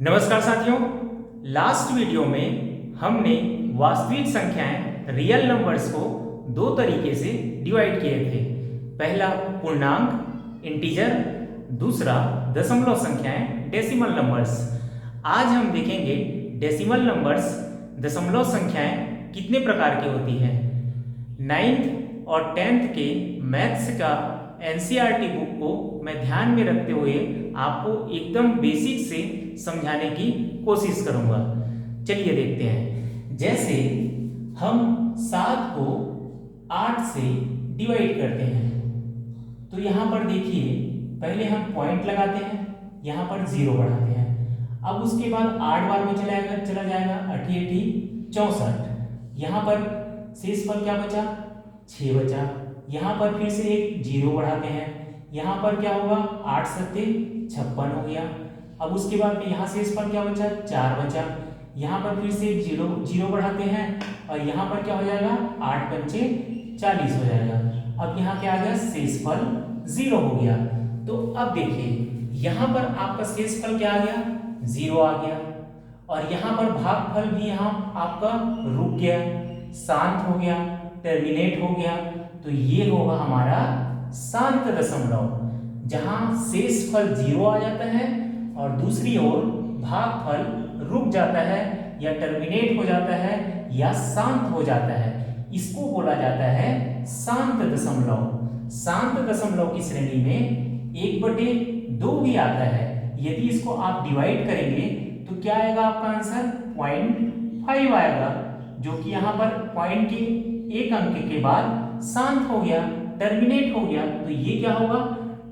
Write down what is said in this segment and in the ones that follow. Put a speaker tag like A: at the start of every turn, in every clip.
A: नमस्कार साथियों, last video में हमने वास्तविक संख्याएं रियल नंबर्स को दो तरीके से डिवाइड किए थे। पहला पूर्णांक इंटीजर, दूसरा दशमलव संख्याएं डेसिमल नंबर्स। आज हम देखेंगे डेसिमल नंबर्स दशमलव संख्याएं कितने प्रकार की होती हैं। 9th और 10th के मैथ्स का एनसीईआरटी बुक को मैं ध्यान में रखते हुए आपको एकदम बेसिक से समझाने की कोशिश करूंगा। चलिए देखते हैं। जैसे हम 7 को 8 से डिवाइड करते हैं तो यहाँ पर देखिए, पहले हम पॉइंट लगाते हैं, यहाँ पर 0 बढ़ाते हैं। अब उसके बाद 8 बार में चला जाएगा 8 64। यहाँ पर शेषफल क्या बचा? 6 बचा। यहाँ पर फिर से एक 0 बढ़ाते हैं, यहाँ पर क्या होगा? 8 सत्ते 56 हो गया। अब उसके बाद में यहाँ शेषफल क्या बचा? 4 बचा। यहाँ पर फिर से एक 0 बढ़ाते हैं और यहाँ पर क्या हो जाएगा? 8 पंचे 40 हो जाएगा। अब यहाँ क्या आ गया? शेषफल 0 हो गया। तो अब देखिए, यहाँ पर आपका शेषफल क्या आ गया? 0 आ गया। और यहाँ पर भागफल भी यहाँ आपका रुक गया, शांत हो गया, टर्मिनेट हो गया। तो ये होगा हमारा शांत दशमलव, जहां शेषफल 0 आ जाता है और दूसरी ओर भागफल रुक जाता है या टर्मिनेट हो जाता है या शांत हो जाता है। इसको बोला जाता है शांत दशमलव। शांत दशमलव की श्रेणी में 1/2 भी आता है। यदि इसको आप डिवाइड करेंगे तो क्या आएगा आपका आंसर? 0.5 आएगा, जो कि यहाँ पर पॉइंट के एक अंक के बाद शांत हो गया, टर्मिनेट हो गया। तो ये क्या होगा?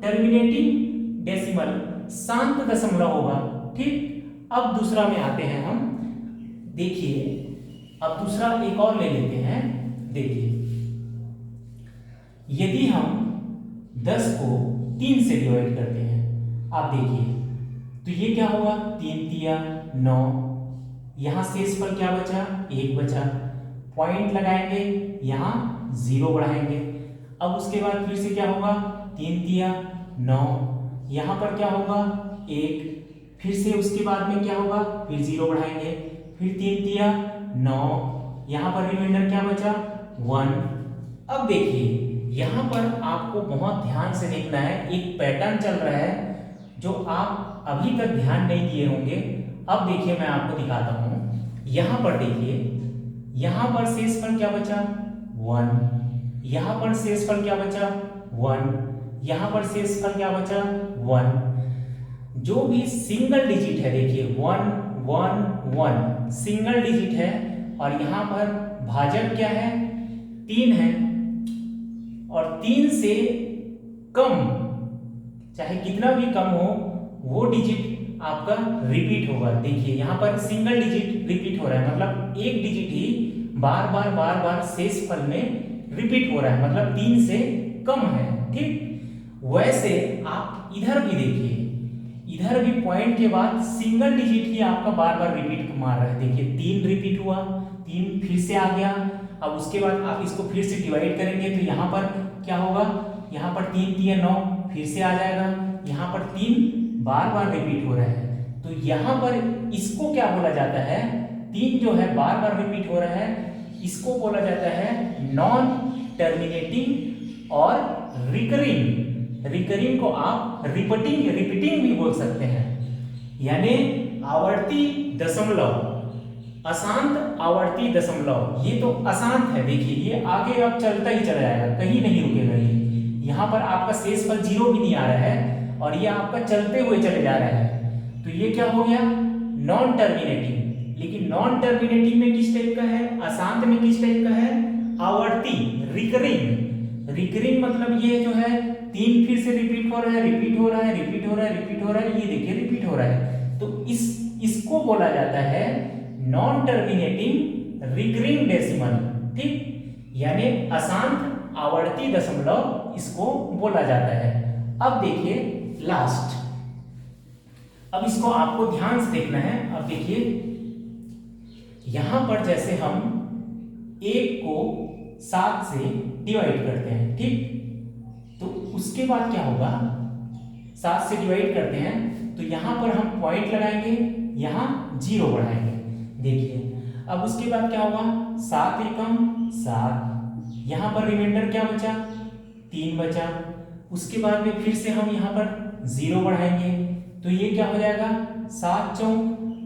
A: टर्मिनेटिंग डेसिमल, शांत दशमलव होगा। ठीक। अब दूसरा में आते हैं हम। देखिए, अब दूसरा एक और ले लेते हैं। देखिए, यदि हम 10 को 3 से डिवाइड करते हैं, आप देखिए तो ये क्या होगा? 3 तिया 9। यहां शेषफल क्या बचा? 1 बचा। पॉइंट लगाएंगे, यहां 0 बढ़ाएंगे। अब उसके बाद फिर से क्या होगा? 3 तिया 9। यहां पर क्या होगा? 1। फिर से उसके बाद में क्या होगा? फिर 0 बढ़ाएंगे, फिर 3 तिया 9। यहां पर रिमाइंडर क्या बचा? 1। अब देखिए, यहां पर आपको बहुत ध्यान से देखना है। एक पैटर्न चल रहा है जो आप अभी तक ध्यान नहीं दिए होंगे। अब देखिए, मैं आपको दिखाता हूं। यहां पर देखिए, यहां पर शेषफल क्या बचा? 1। यहां पर शेषफल क्या बचा? 1। यहां पर शेषफल क्या बचा? 1। जो भी सिंगल डिजिट है, देखिए 1 1 1 सिंगल डिजिट है। और यहां पर भाजक क्या है? 3 है। और 3 से कम, चाहे कितना भी कम हो, वो डिजिट आपका रिपीट होगा। देखिए, यहां पर सिंगल डिजिट रिपीट हो रहा है, मतलब एक डिजिट ही बार बार शेषफल में रिपीट हो रहा है, मतलब 3 से कम है। ठीक। वैसे आप इधर भी देखिए, इधर भी पॉइंट के बाद सिंगल डिजिट ही आपका बार बार रिपीट मार रहा है। देखिए, 3 रिपीट हुआ, 3 फिर से आ गया। अब उसके बाद आप इसको फिर से डिवाइड करेंगे तो यहाँ पर क्या होगा? यहाँ पर 3 तिया 9 फिर से आ जाएगा। यहाँ पर 3 बार बार रिपीट हो रहा है। तो यहाँ पर इसको क्या बोला जाता है? 3 जो है बार बार रिपीट हो रहा है, इसको बोला जाता है नॉन टर्मिनेटिंग और रिकरिंग। रिकरिंग को आप रिपीटिंग भी बोल सकते हैं, यानी आवर्ती दशमलव, अशांत आवर्ती दशमलव। ये तो अशांत है, देखिए ये आगे अब चलता ही चला जाएगा, कहीं नहीं रुकेगा। ये यहाँ पर आपका शेषफल 0 भी नहीं आ रहा है और ये आपका चलते हुए चले जा रहा है। तो ये क्या हो गया? Non terminating. लेकिन नॉन टर्मिनेटिंग में किस टाइप का है? अशांत में किस टाइप का है? आवर्ती, रिकरिंग। रिकरिंग मतलब ये जो है 3 फिर से रिपीट हो रहा है, रिपीट हो रहा है, रिपीट हो रहा है, रिपीट हो रहा है। ये देखिए रिपीट हो रहा है। तो इसको बोला जाता है नॉन टर्मिनेटिंग रिकरिंग डेसिमल। ठीक। यानी अशांत आवर्ती दशमलव इसको बोला जाता है। अब देखिए लास्ट, अब इसको आपको ध्यान से देखना है। अब देखिए, यहां पर जैसे हम 1 को 7 से डिवाइड करते हैं, ठीक, तो उसके बाद क्या होगा? 7 से डिवाइड करते हैं तो यहां पर हम पॉइंट लगाएंगे, यहाँ 0 बढ़ाएंगे। देखिए अब उसके बाद क्या होगा, 7 एकम 7, यहाँ पर रिमाइंडर क्या बचा, 3 बचा। उसके बाद में फिर से हम यहाँ पर 0 बढ़ाएंगे तो ये क्या हो जाएगा, 7 चौक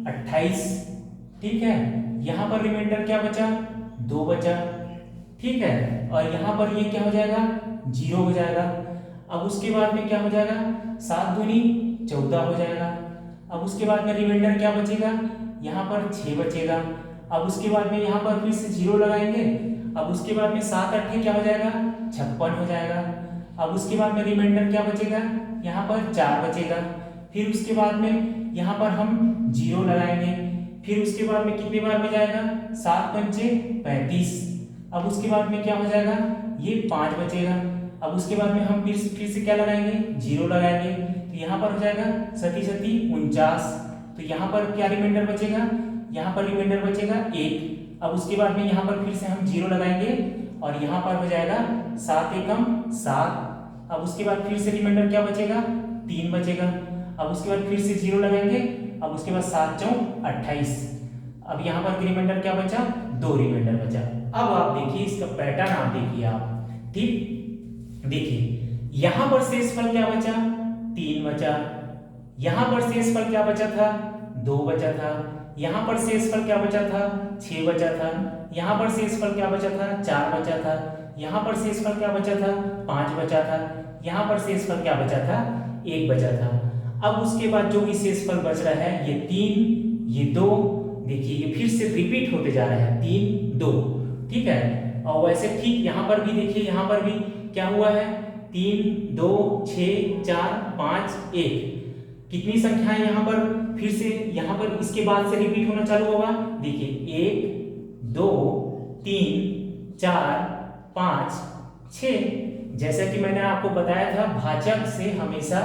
A: 28, ठीक है। यहाँ पर रिमाइंडर क्या बचा, 2 बचा, ठीक है। और यहाँ पर ये क्या हो जाएगा, 0 हो जाएगा। अब उसके बाद में क्या हो जाएगा, 7 दूनी 14 हो जाएगा। अब उसके बाद में रिमाइंडर क्या बचेगा, यहाँ पर 6 बचेगा। अब उसके बाद में यहाँ पर फिर से 0 लगाएंगे। अब उसके बाद में 7 8 क्या हो जाएगा, 56 हो जाएगा। अब उसके बाद में रिमाइंडर क्या बचेगा, यहाँ पर 4 बचेगा। फिर उसके बाद में यहाँ पर हम 0 लगाएंगे। फिर उसके बाद में कितने बार में जाएगा, 7 पंचे 35। अब उसके बाद में क्या हो जाएगा, ये 5 बचेगा। अब उसके बाद में हम फिर से क्या लगाएंगे, 0 लगाएंगे तो यहाँ पर हो जाएगा 7 7 49। तो यहाँ पर क्या रिमाइंडर बचेगा, यहाँ पर रिमाइंडर बचेगा 1। अब उसके बाद में यहाँ पर फिर से हम 0 लगाएंगे और यहाँ पर हो जाएगा 7 एकम 7। अब उसके बाद फिर से रिमाइंडर क्या बचेगा, 3 बचेगा। अब उसके बाद फिर से 0 लगाएंगे। अब उसके बाद 7 चौक 28। अब यहाँ पर रिमाइंडर क्या बचा, 2 रिमाइंडर बचा। अब आप देखिए इसका पैटर्न, आप देखिए आप, ठीक। देखिए यहाँ पर शेषफल क्या बचा, 3 बचा। यहाँ पर शेषफल क्या बचा था, 2 बचा था। यहाँ पर शेषफल क्या बचा था, 6 बचा था। यहाँ पर शेषफल क्या बचा था, 4 बचा था। यहाँ पर शेषफल क्या बचा था, 5 बचा था। यहाँ पर शेषफल क्या बचा था, 1 बचा था। अब उसके बाद जो भी शेषफल बच रहा है, ये 3, ये 2, देखिए ये फिर से रिपीट होते जा रहा है, 3 2, ठीक है। और वैसे ठीक यहाँ पर भी देखिए, यहाँ पर भी क्या हुआ है, 3 2 6 4 5 1। कितनी संख्याएं यहाँ पर फिर से यहाँ पर इसके बाद से रिपीट होना चालू होगा। देखिए 1 2 3 4 5 6। जैसा कि मैंने आपको बताया था, भाजक से हमेशा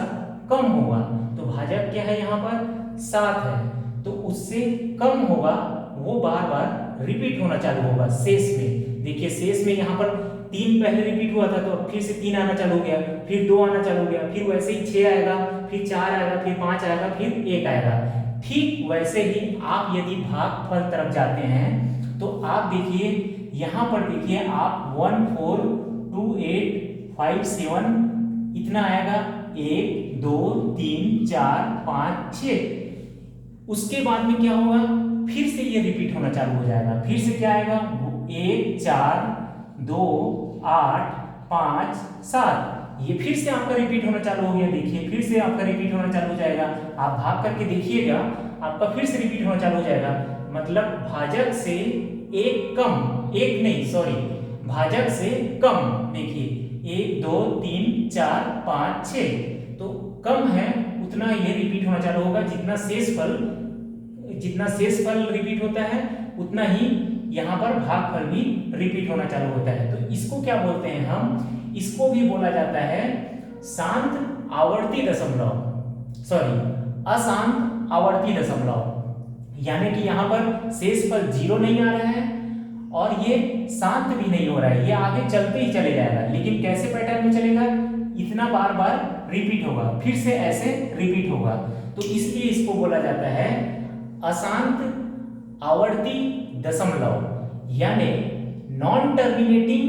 A: कम होगा। तो भाजक क्या है, यहाँ पर 7 है, तो उससे कम होगा, वो बार बार रिपीट होना चालू होगा शेष में। देखिए शेष में यहाँ पर 3 पहले रिपीट हुआ था, तो अब फिर से 3 आना चालू हो गया, फिर 2 आना चालू हो गया, फिर वैसे ही 6 आएगा, फिर 4 आएगा, फिर 5 आएगा, फिर 1 आएगा। ठीक वैसे ही आप यदि भागफल तरफ जाते हैं तो आप देखिए यहाँ पर, देखिए आप 1 4 2 8 5 7 इतना आएगा, 1 2 3 4 5 6। उसके बाद में क्या होगा, फिर से ये रिपीट होना चालू हो जाएगा। फिर से क्या आएगा, 1 4 2 8 5 7। ये फिर से आपका रिपीट होना चालू हो गया। देखिए फिर से आपका रिपीट होना चालू हो जाएगा। आप भाग करके देखिएगा, आपका फिर से रिपीट होना चालू हो जाएगा। मतलब भाजक से एक कम, एक नहीं सॉरी, भाजक से कम। देखिए 1 2 3 4 5 6, तो कम है उतना ये रिपीट होना चालू होगा। जितना शेषफल रिपीट होता है उतना ही यहाँ पर भागफल भी रिपीट होना चालू होता है। तो इसको क्या बोलते हैं हम, इसको भी बोला जाता है शांत आवर्ती दशमलव, सॉरी अशांत आवर्ती दशमलव। यानी कि यहाँ पर शेषफल 0 नहीं आ रहा है और ये शांत भी नहीं हो रहा है, ये आगे चलते ही चले जाएगा। लेकिन कैसे पैटर्न में चलेगा, इतना बार बार रिपीट होगा, फिर से ऐसे रिपीट होगा। तो इसलिए इसको बोला जाता है अशांत आवर्ती दशमलव, यानी non terminating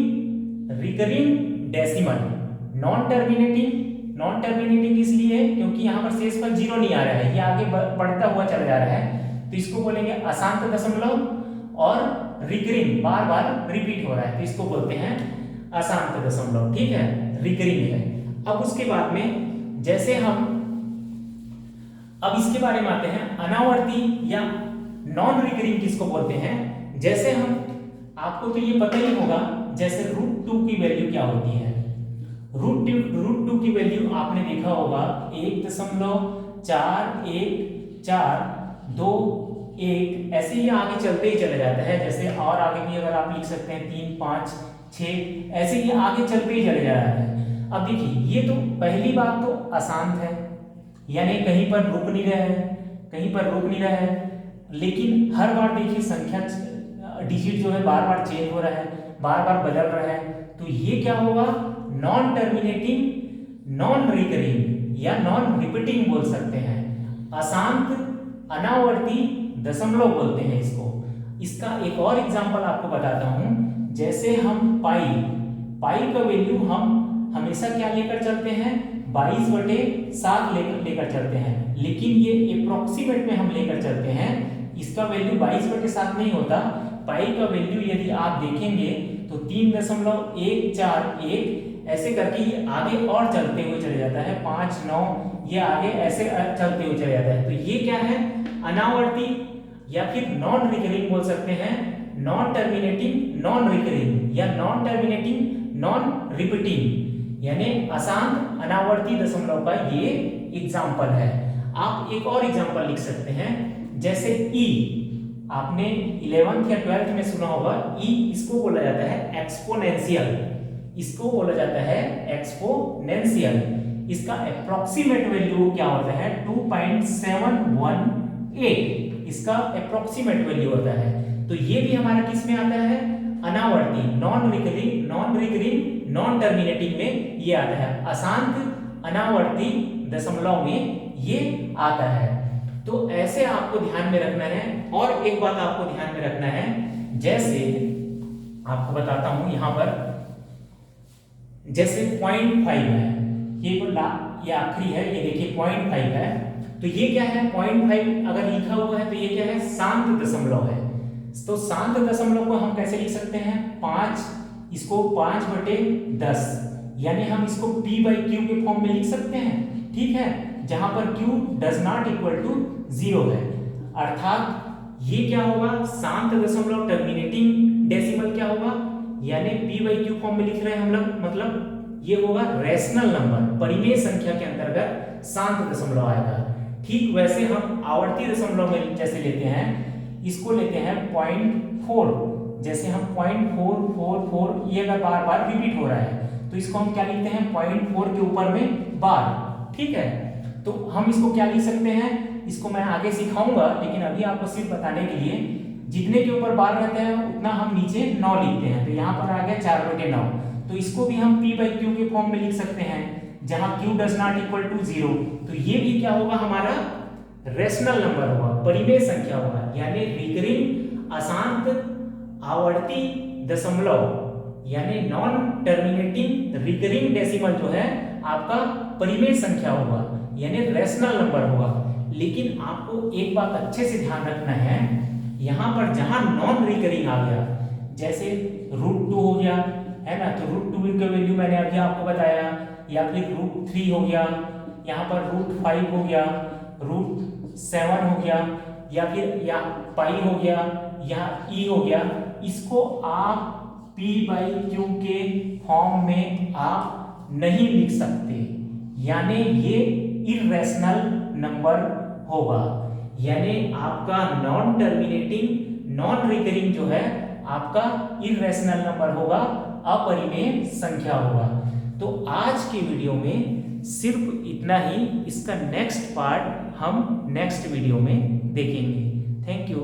A: recurring decimal. Non terminating इसलिए क्योंकि यहाँ पर शेषफल 0 नहीं आ रहा है, ये आगे बढ़ता हुआ चला जा रहा है, तो इसको बोलेंगे अशांत दशमलव। और रिकरिंग बार बार रिपीट हो रहा है, तो इसको बोलते हैं अशांत दशमलव, ठीक है, रिकरिंग है। अब उसके बाद में जैसे हम अब इसके बारे में आते हैं, अनावर्ती या नॉन रिकरिंग किसको बोलते हैं। जैसे हम, आपको तो ये पता ही होगा, जैसे √2 की वैल्यू क्या होती है। √2 की वैल्यू आपने देखा होगा 1.4142, ऐसे ही आगे चलते ही चले जाता है। जैसे और आगे भी अगर आप लिख सकते हैं 3 5 6, ऐसे ही आगे चलते ही चले जा रहा है। अब देखिए ये तो पहली बात तो अशांत है, यानी कहीं पर रुक नहीं रहा है, कहीं पर रुक नहीं रहा है। लेकिन हर बार देखिए संख्या डिजिट जो है बार बार चेंज हो रहा है, बार बार बदल रहा है। तो ये क्या होगा, नॉन टर्मिनेटिंग नॉन रिकरिंग या नॉन रिपीटिंग बोल सकते हैं। अशांत अनावर्ती दशमलव बोलते हैं इसको। इसका एक और एग्जांपल आपको बताता हूं। जैसे हम पाई का वैल्यू हम हमेशा क्या लेकर चलते हैं, 22/7 लेकर चलते हैं, लेकिन ये अप्रोक्सीमेट में हम लेकर चलते हैं। इसका वैल्यू 22/7 नहीं होता। पाई का वैल्यू यदि आप देखेंगे तो 3.141 ऐसे करके ये आगे और चलते हुए चले जाता है, 5, 9 ये आगे ऐसे चलते हुए चले जाता है। तो ये क्या है, अनावर्ती या फिर नॉन रिकरिंग बोल सकते हैं, नॉन टर्मिनेटिंग नॉन रिकरिंग या नॉन टर्मिनेटिंग नॉन रिपीटिंग, यानी अशांत अनावर्ती दशमलव का ये एग्जाम्पल है। आप एक और एग्जाम्पल लिख सकते हैं, जैसे ई, आपने 11th या 12th में सुना होगा, ई इसको बोला जाता है एक्सपोनेंशियल, इसको बोला जाता है एक्सपोनेंशियल। इसका अप्रोक्सीमेट वैल्यू क्या होता है, 2.718 इसका अप्रोक्सीमेट वैल्यू होता है। तो ये भी हमारा किस में आता है, अनावर्ती नॉन रिकरिंग नॉन टर्मिनेटिंग में ये आता है, अशांत अनावर्ती दशमलव में ये आता है। तो ऐसे आपको ध्यान में रखना है। और एक बात आपको ध्यान में रखना है, जैसे आपको बताता हूं यहां पर, जैसे 0.5 है, ये आखिरी है, ये देखिए 0.5 है। तो ये क्या है, 0.5 अगर लिखा हुआ है तो ये क्या है, शांत दशमलव है। तो शांत दशमलव को हम कैसे लिख सकते हैं, 5, इसको 5/10, यानी हम इसको p/q के फॉर्म में लिख सकते हैं, ठीक है, जहां पर q does not equal to 0 है। अर्थात ये क्या होगा, शांत दशमलव टर्मिनेटिंग डेसिमल क्या होगा, यानी p/q फॉर्म में लिख रहे हैं हम लोग, मतलब ये होगा रैशनल नंबर, परिमेय संख्या के अंतर्गत शांत दशमलव आएगा। ठीक वैसे हम आवर्ती दशमलव में जैसे लेते हैं, इसको लेते हैं 0.4, जैसे हम 0.444, ये अगर बार बार रिपीट हो रहा है तो इसको हम क्या लिखते हैं, 0.4 के ऊपर में बार, ठीक है। तो हम इसको क्या लिख सकते हैं, इसको मैं आगे सिखाऊंगा, लेकिन अभी आपको सिर्फ बताने के लिए, जितने के ऊपर बार रहते हैं उतना हम नीचे 9 लिखते हैं। तो यहाँ पर आ गया 4/9, तो इसको भी हम p/q के फॉर्म में लिख सकते हैं, जहां q does not equal to 0। तो ये भी क्या होगा, हमारा रैशनल नंबर होगा, परिमेय संख्या होगा, यानी रिकरिंग अशांत आवर्ती दशमलव, यानी नॉन टर्मिनेटिंग रिकरिंग डेसिमल जो है आपका परिमेय संख्या होगा, यानी रैशनल नंबर होगा। लेकिन आपको एक बात अच्छे से ध्यान रखना है, यहां पर जहां नॉन रिकरिंग आ गया, जैसे √2 हो गया, है ना, तो √2 का वैल्यू मैंने अभी आपको बताया, या फिर √3 हो गया, यहाँ पर √5 हो गया, √7 हो गया, या फिर या पाई हो गया, या ई हो गया, इसको आप p/q के फॉर्म में आप नहीं लिख सकते, यानी ये इररेशनल नंबर होगा, यानी आपका नॉन टर्मिनेटिंग नॉन रिकरिंग जो है आपका इररेशनल नंबर होगा, अपरिमेय संख्या होगा। तो आज के वीडियो में सिर्फ इतना ही, इसका नेक्स्ट पार्ट हम नेक्स्ट वीडियो में देखेंगे। Thank you.